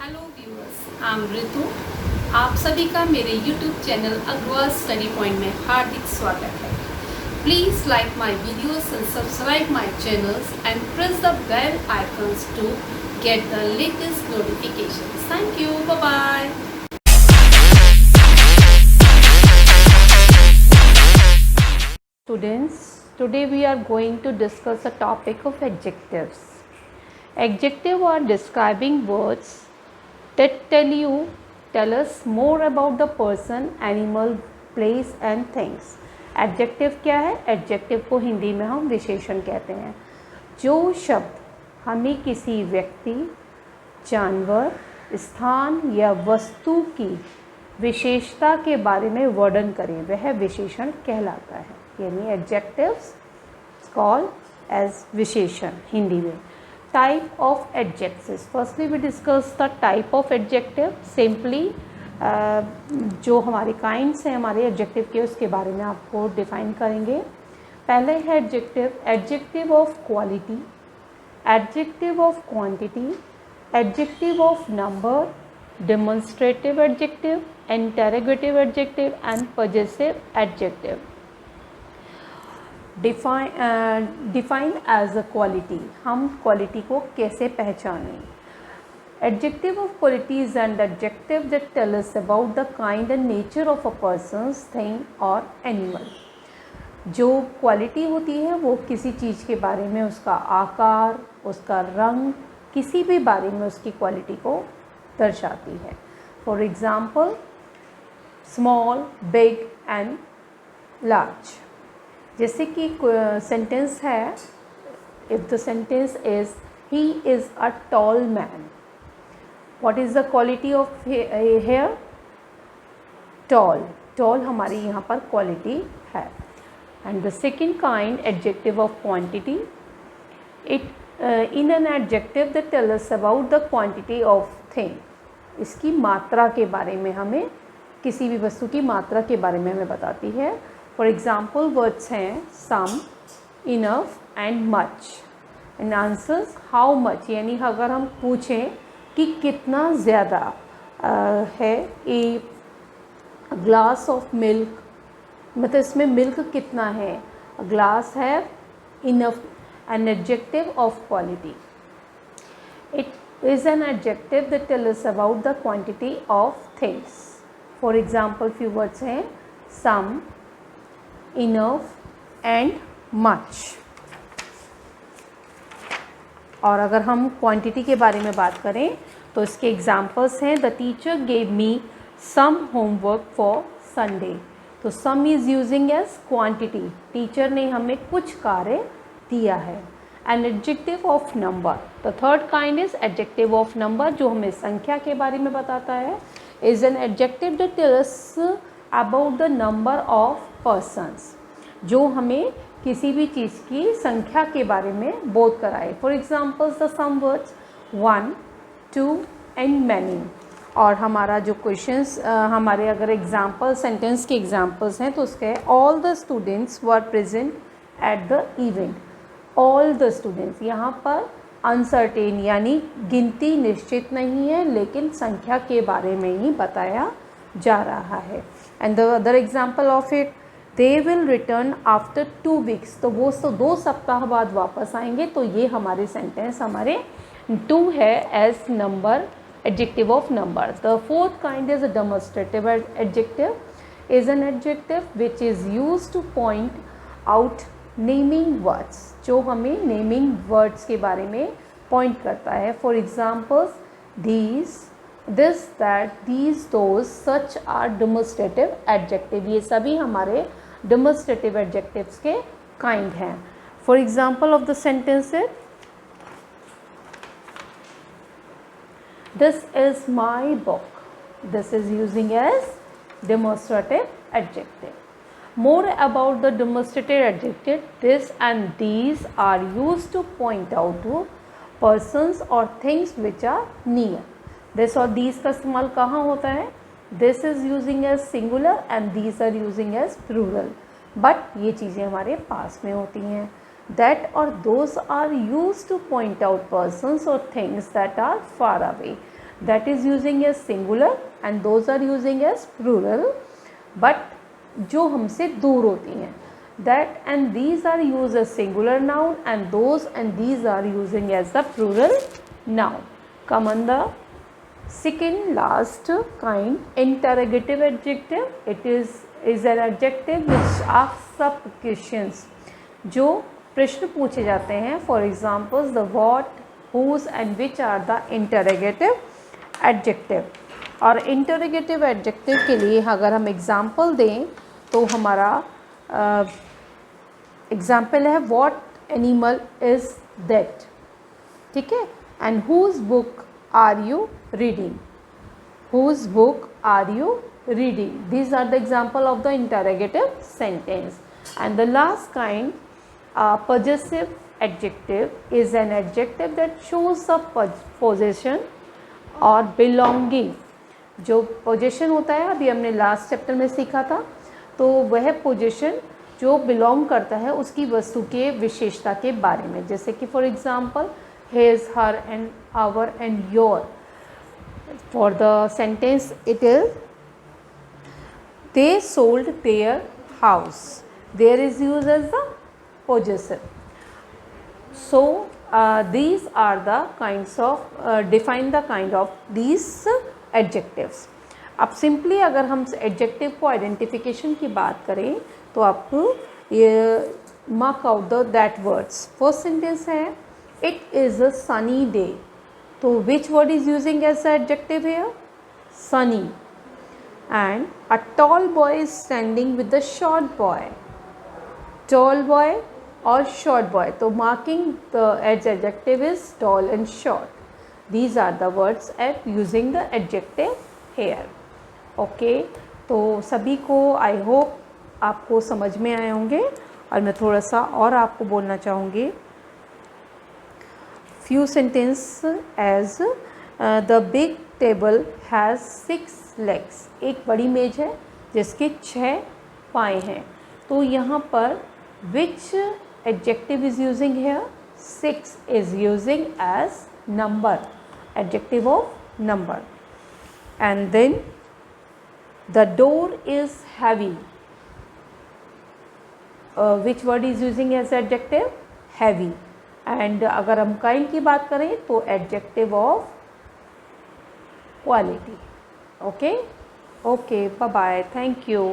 Hello viewers, I am Ritu. आप सभी का मेरे YouTube channel Agarwal study point में हार्दिक स्वागत है। Please like my videos and subscribe my channels and press the bell icons to get the latest notifications. Thank you, bye bye. Students, today we are going to discuss a topic of adjectives. Adjectives are describing words that tell us more about the person, animal, place and things. Adjective क्या है? Adjective को हिंदी में हम विशेषण कहते हैं। जो शब्द हमें किसी व्यक्ति, जानवर, स्थान या वस्तु की विशेषता के बारे में वर्णन करें वह विशेषण कहलाता है। यानी एडजेक्टिव्स कॉल्ड एज विशेषण हिंदी में। Type of adjectives, firstly we discuss the type of adjective. Simply जो हमारे काइंड्स हैं हमारे एडजेक्टिव के, उसके बारे में आपको डिफाइन करेंगे। पहले है adjective, adjective of quality, adjective of quantity, adjective of number, demonstrative adjective, interrogative adjective and possessive adjective. Define as a quality, हम क्वालिटी को कैसे पहचानें। Adjective of quality is an adjective that tell us about the kind and nature of a persons, thing और animal. जो quality होती है वो किसी चीज़ के बारे में, उसका आकार, उसका रंग, किसी भी बारे में उसकी क्वालिटी को दर्शाती है। For example small, big and large. जैसे कि सेंटेंस है, if the sentence is he is a tall man, what is the quality of here? Tall. Tall हमारी यहाँ पर क्वालिटी है। And the second kind, adjective of quantity, it in an adjective that tell us about the quantity of thing. इसकी मात्रा के बारे में, हमें किसी भी वस्तु की मात्रा के बारे में हमें बताती है। फॉर एग्ज़ाम्पल वर्ड्स हैं some, enough and much. And answers how much, यानी अगर हम पूछें कि कितना ज़्यादा है ए ग्लास ऑफ मिल्क, मतलब इसमें मिल्क कितना है, ग्लास है enough, an adjective of quality. It is an adjective that tell us about the quantity of things. For example few words हैं सम, इनफ एंड मच। और अगर हम quantity के बारे में बात करें तो इसके एग्जाम्पल्स हैं the teacher gave me some homework for Sunday. तो some is using as quantity, teacher ने हमें कुछ कार्य दिया है। An adjective of number, the third kind is adjective of number, जो हमें संख्या के बारे में बताता है। Is an adjective that tells about the number of persons, जो हमें किसी भी चीज़ की संख्या के बारे में बोध कराए। For examples the some words 1, 2 and many. और हमारा जो क्वेश्चंस हमारे अगर एग्जाम्पल सेंटेंस के एग्जाम्पल्स हैं तो उसके all the students were present at the event. All the students, यहाँ पर अनसर्टेन यानी गिनती निश्चित नहीं है, लेकिन संख्या के बारे में ही बताया जा रहा है। And the other example of it, they will return after 2 weeks, तो वो 2 सप्ताह बाद वापस आएंगे। तो ये हमारे सेंटेंस हमारे 2 है as number, adjective of number. The fourth kind is a demonstrative adjective, is an adjective which is use to point out naming words, जो हमें नेमिंग वर्ड्स के बारे में पॉइंट करता है। For examples these, this, that, these, those, such are demonstrative adjective. ये सभी हमारे डेमोन्स्ट्रेटिव एडजेक्टिव्स के काइंड हैं। For example of the sentence है this is my book, this is using as demonstrative adjective. More about the demonstrative adjective, this and these are used to point out to persons or things which are near. This और these का इस्तेमाल कहाँ होता है? This is using as singular and these are using as plural. But ये चीज़ें हमारे पास में होती हैं। That or those are used to point out persons or things that are far away. that is using as singular and those are using as plural, but जो हमसे दूर होती हैं, that and these are used as singular noun and those and these are using as the plural noun. Come on the second last kind, interrogative adjective. It is an adjective which asks up questions, जो प्रश्न पूछे जाते हैं. For examples the what, whose and which are the interrogative adjective. और interrogative adjective के लिए अगर हम एग्जाम्पल दें तो हमारा एग्जाम्पल है what animal is that, ठीक है, and whose book are you reading, whose book are you reading. These are the example of the interrogative sentence. And the last kind, possessive adjective is an adjective that shows the possession or belonging. जो possession होता है अभी हमने last chapter में सीखा था, तो वह possession जो बिलोंग करता है उसकी वस्तु के विशेषता के बारे में. जैसे कि for example his, her and our and your. For the sentence it is they sold their house. There is used as the possessive. So these are the kinds of define the kind of these adjectives. अब simply अगर हम adjective को identification की बात करें तो आपको ये mark out the that words. First sentence है it is a sunny day. तो which word is using as adjective here? Sunny. And a tall boy is standing with the short boy. Tall boy और short boy, तो marking the as adjective is tall and short. These are the words at using the adjective here. Okay, तो सभी को I hope आपको समझ में आए होंगे. और मैं थोड़ा सा और आपको बोलना चाहूँगी. Few sentence as the big table has 6 legs. एक बड़ी मेज है जिसके 6 पाए हैं. तो यहाँ पर which adjective is using here? 6 is using as number, adjective of number. And then the door is heavy. Which word is using as adjective? Heavy. And अगर हम kind की बात करें तो adjective of quality. Okay? Okay, bye bye. Thank you.